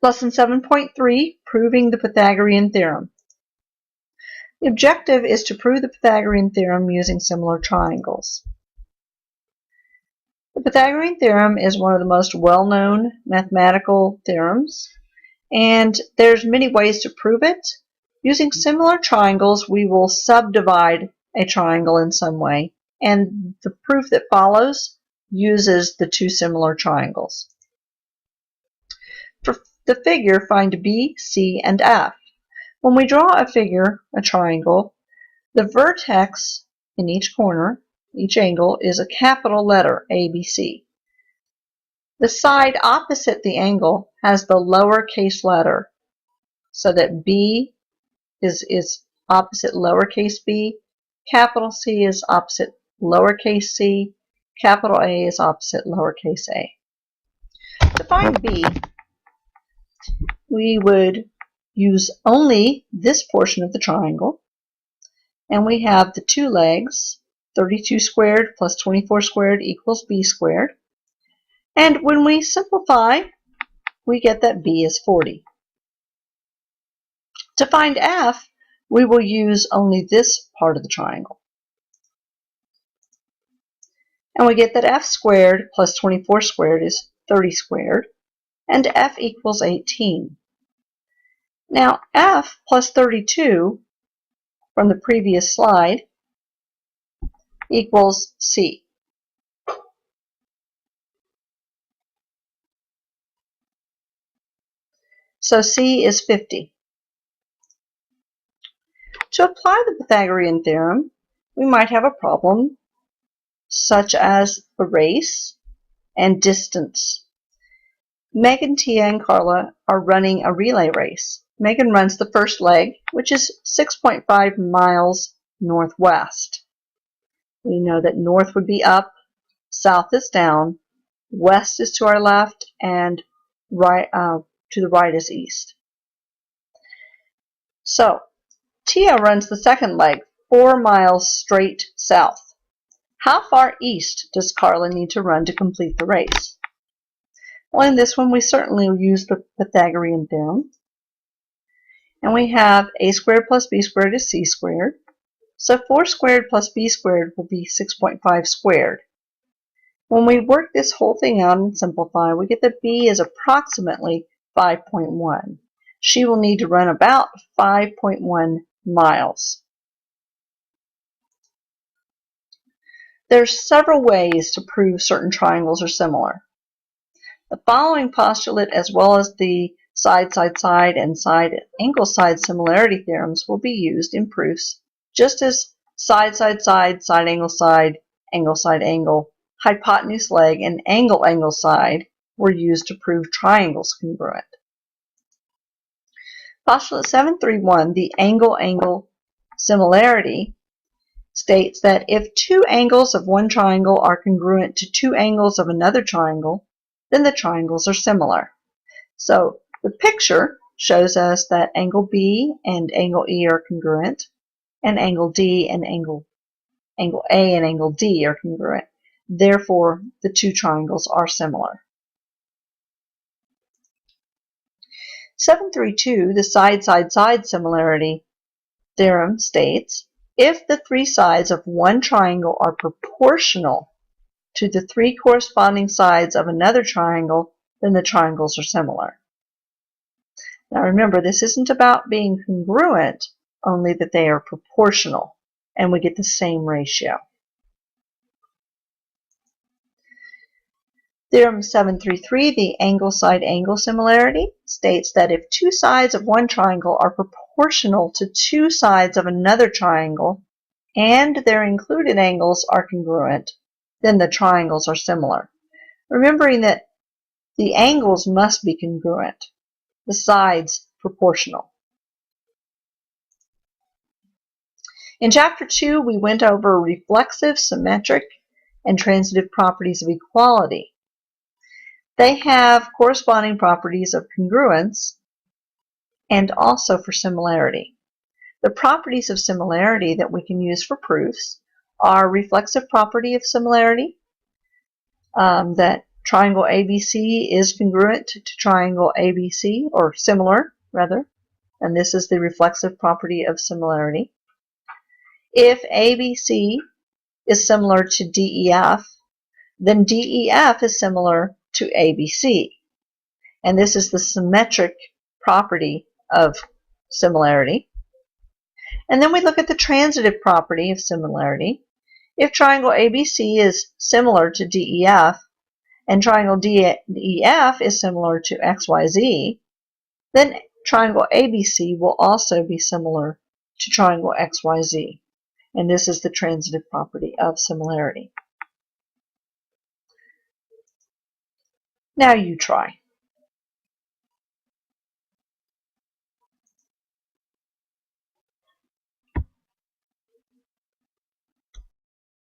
Lesson 7.3, Proving the Pythagorean Theorem. The objective is to prove the Pythagorean theorem using similar triangles. The Pythagorean theorem is one of the most well-known mathematical theorems, and there's many ways to prove it. Using similar triangles, we will subdivide a triangle in some way, and the proof that follows uses the two similar triangles. For the figure, find B, C, and F. When we draw a figure, a triangle, the vertex in each corner, each angle, is a capital letter, A, B, C. The side opposite the angle has the lowercase letter, so that B is opposite lowercase b, capital C is opposite lowercase c, capital A is opposite lowercase a. To find B, we would use only this portion of the triangle, and we have the two legs, 32 squared plus 24 squared equals B squared. And when we simplify, we get that B is 40. To find F, we will use only this part of the triangle. And we get that F squared plus 24 squared is 30 squared, and F equals 18. Now, F plus 32 from the previous slide equals C. So C is 50. To apply the Pythagorean theorem, we might have a problem such as a race and distance. Megan, Tia, and Carla are running a relay race. Megan runs the first leg, which is 6.5 miles northwest. We know that north would be up, south is down, west is to our left, and right to the right is east. So, Tia runs the second leg, 4 miles straight south. How far east does Carla need to run to complete the race? Well, in this one, we certainly use the Pythagorean theorem. And we have a squared plus b squared is c squared. So 4 squared plus b squared will be 6.5 squared. When we work this whole thing out and simplify, we get that b is approximately 5.1. She will need to run about 5.1 miles. There's several ways to prove certain triangles are similar. The following postulate, as well as the side, side, side, and side, angle, side similarity theorems will be used in proofs, just as side, side, side, side, angle, hypotenuse, leg, and angle, angle, side were used to prove triangles congruent. Postulate 731, the angle, angle similarity, states that if two angles of one triangle are congruent to two angles of another triangle, then the triangles are similar. So the picture shows us that angle B and angle E are congruent, and angle D and angle A and angle D are congruent. Therefore, the two triangles are similar. 732, the side, side, side similarity theorem states, if the three sides of one triangle are proportional to the three corresponding sides of another triangle, then the triangles are similar. Now remember, this isn't about being congruent, only that they are proportional, and we get the same ratio. Theorem 733, the angle side angle similarity, states that if two sides of one triangle are proportional to two sides of another triangle, and their included angles are congruent, then the triangles are similar. Remembering that the angles must be congruent, the sides proportional. In Chapter 2, we went over reflexive, symmetric, and transitive properties of equality. They have corresponding properties of congruence and also for similarity. The properties of similarity that we can use for proofs are reflexive property of similarity, that triangle ABC is congruent to triangle ABC, or similar, rather, and this is the reflexive property of similarity. If ABC is similar to DEF, then DEF is similar to ABC, and this is the symmetric property of similarity. And then we look at the transitive property of similarity. If triangle ABC is similar to DEF, and triangle DEF is similar to XYZ, then triangle ABC will also be similar to triangle XYZ. And this is the transitive property of similarity. Now you try.